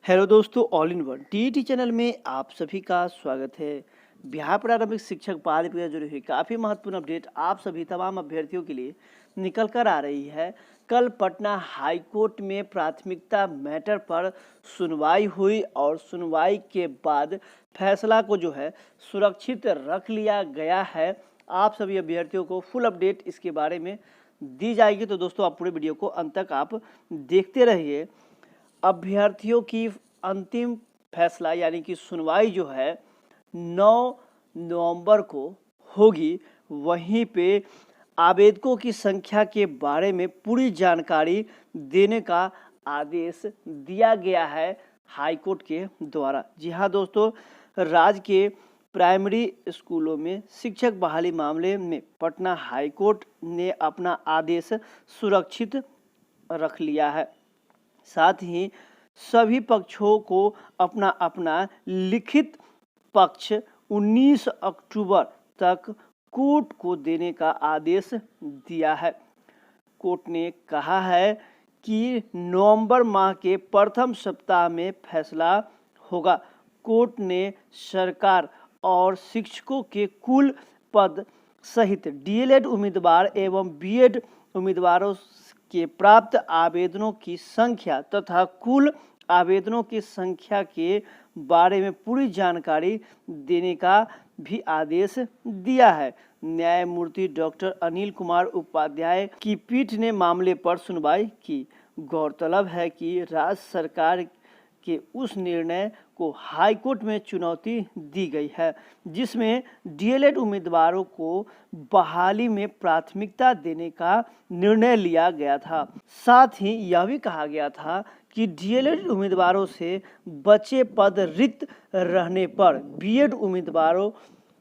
Hello दोस्तों, all in one TET channel में आप सभी का स्वागत है। बिहार प्रारंभिक शिक्षक बहाली प्रक्रिया जुड़ी हुई काफ़ी महत्वपूर्ण अपडेट आप सभी तमाम अभ्यर्थियों के लिए निकल कर आ रही है। कल पटना हाई कोर्ट में प्राथमिकता मैटर पर सुनवाई हुई और सुनवाई के बाद फैसला को जो है सुरक्षित रख लिया गया है। आप सभी अभ्यर्थियों को फुल अपडेट इसके बारे में दी जाएगी, तो दोस्तों आप पूरे वीडियो को अंत तक आप देखते रहिए। अभ्यर्थियों की अंतिम फैसला यानी कि सुनवाई जो है 9 नवंबर को होगी। वहीं पे आवेदकों की संख्या के बारे में पूरी जानकारी देने का आदेश दिया गया है हाई कोर्ट के द्वारा। जी हाँ दोस्तों, राज्य के प्राइमरी स्कूलों में शिक्षक बहाली मामले में पटना हाई कोर्ट ने अपना आदेश सुरक्षित रख लिया है। साथ ही सभी पक्षों को अपना अपना लिखित पक्ष 19 अक्टूबर तक कोर्ट को देने का आदेश दिया है। कोर्ट ने कहा है कि नवंबर माह के प्रथम सप्ताह में फैसला होगा। कोर्ट ने सरकार और शिक्षकों के कुल पद सहित डीएलएड उम्मीदवार एवं बीएड उम्मीदवारों के प्राप्त आवेदनों की संख्या तथा कुल आवेदनों की संख्या के बारे में पूरी जानकारी देने का भी आदेश दिया है। न्यायमूर्ति डॉक्टर अनिल कुमार उपाध्याय की पीठ ने मामले पर सुनवाई की। गौरतलब है कि राज्य सरकार के उस निर्णय को हाई कोर्ट में चुनौती दी गई है, जिसमें डीएलएड उम्मीदवारों को बहाली में प्राथमिकता देने का निर्णय लिया गया था। साथ ही यह भी कहा गया था कि डीएलएड उम्मीदवारों से बचे पद रिक्त रहने पर बीएड उम्मीदवारों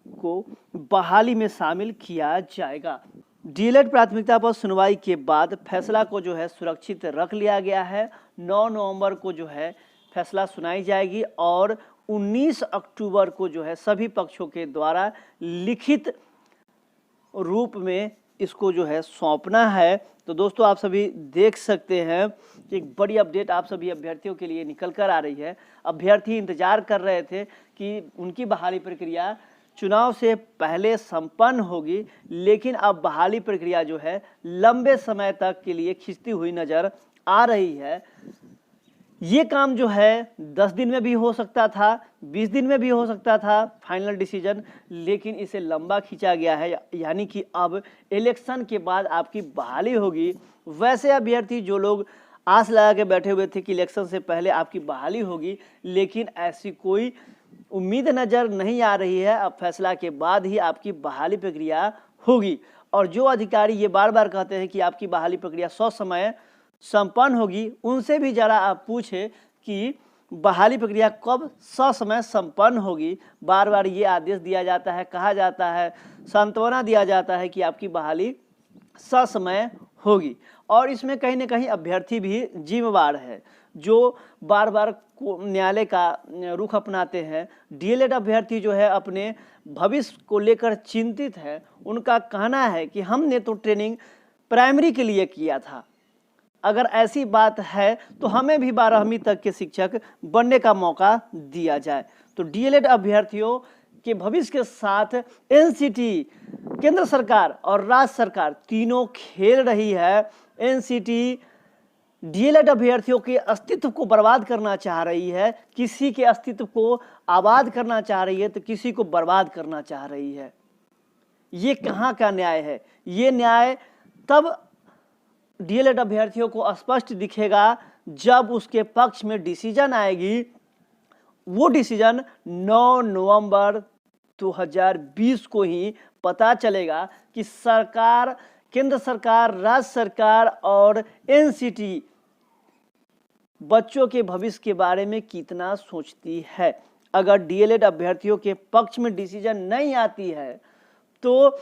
को बहाली में शामिल किया जाएगा। डीएलएड प्राथमिकता पर सुनवाई के बाद फैसला को जो है सुरक्षित रख लिया गया है। 9 नवंबर को जो है फैसला सुनाई जाएगी और 19 अक्टूबर को जो है सभी पक्षों के द्वारा लिखित रूप में इसको जो है सौंपना है। तो दोस्तों आप सभी देख सकते हैं कि एक बड़ी अपडेट आप सभी अभ्यर्थियों के लिए निकल कर आ रही है। अभ्यर्थी इंतजार कर रहे थे कि उनकी बहाली प्रक्रिया चुनाव से पहले संपन्न होगी, लेकिन अब बहाली प्रक्रिया जो है लंबे समय तक के लिए खिंचती हुई नजर आ रही है। ये काम जो है 10 दिन में भी हो सकता था, 20 दिन में भी हो सकता था फाइनल डिसीजन, लेकिन इसे लंबा खींचा गया है। यानी कि अब इलेक्शन के बाद आपकी बहाली होगी। वैसे अभ्यर्थी जो लोग आस लगा के बैठे हुए थे कि इलेक्शन से पहले आपकी बहाली होगी, लेकिन ऐसी कोई उम्मीद नज़र नहीं आ रही है। अब फैसला के बाद ही आपकी बहाली प्रक्रिया होगी। और जो अधिकारी ये बार बार कहते हैं कि आपकी बहाली प्रक्रिया ससमय संपन्न होगी, उनसे भी जरा आप पूछें कि बहाली प्रक्रिया कब ससमय संपन्न होगी। बार बार ये आदेश दिया जाता है, कहा जाता है, सांत्वना दिया जाता है कि आपकी बहाली ससमय होगी। और इसमें कहीं ना कहीं अभ्यर्थी भी जिम्मेवार है, जो बार बार न्यायालय का रुख अपनाते हैं। डीएलएड अभ्यर्थी जो है अपने भविष्य को लेकर चिंतित है। उनका कहना है कि हमने तो ट्रेनिंग प्राइमरी के लिए किया था, अगर ऐसी बात है तो हमें भी 12वीं तक के शिक्षक बनने का मौका दिया जाए। तो डीएलएड अभ्यर्थियों के भविष्य के साथ एनसीटी, केंद्र सरकार और राज्य सरकार तीनों खेल रही है। एनसीटी डीएलएड अभ्यर्थियों के अस्तित्व को बर्बाद करना चाह रही है, किसी के अस्तित्व को आबाद करना चाह रही है तो किसी को बर्बाद करना चाह रही है। ये कहाँ का न्याय है? ये न्याय तब डीएलएड अभ्यर्थियों को स्पष्ट दिखेगा जब उसके पक्ष में डिसीजन आएगी। वो डिसीजन 9 नवंबर 2020 को ही पता चलेगा कि सरकार, केंद्र सरकार, राज्य सरकार और एनसीटी बच्चों के भविष्य के बारे में कितना सोचती है। अगर डीएलएड अभ्यर्थियों के पक्ष में डिसीजन नहीं आती है तो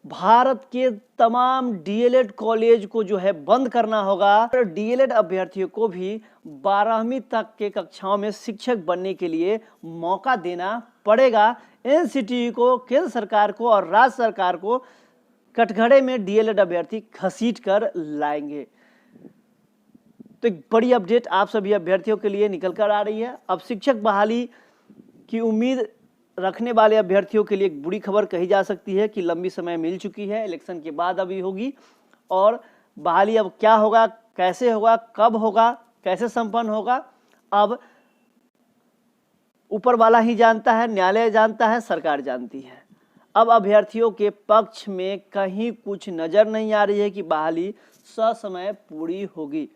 भारत के तमाम डीएलएड कॉलेज को जो है बंद करना होगा। डीएलएड अभ्यर्थियों को भी 12वीं तक के कक्षाओं में शिक्षक बनने के लिए मौका देना पड़ेगा। एनसीटी को, केंद्र सरकार को और राज्य सरकार को कटघरे में डीएलएड अभ्यर्थी घसीट कर लाएंगे। तो एक बड़ी अपडेट आप सभी अभ्यर्थियों के लिए निकल कर आ रही है। अब शिक्षक बहाली की उम्मीद रखने वाले अभ्यर्थियों के लिए एक बुरी खबर कही जा सकती है कि लंबी समय मिल चुकी है, इलेक्शन के बाद अभी होगी और बहाली अब क्या होगा, कैसे होगा, कब होगा, कैसे संपन्न होगा, अब ऊपर वाला ही जानता है, न्यायालय जानता है, सरकार जानती है। अब अभ्यर्थियों के पक्ष में कहीं कुछ नजर नहीं आ रही है कि बहाली ससमय पूरी होगी।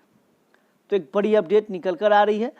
तो एक बड़ी अपडेट निकल कर आ रही है।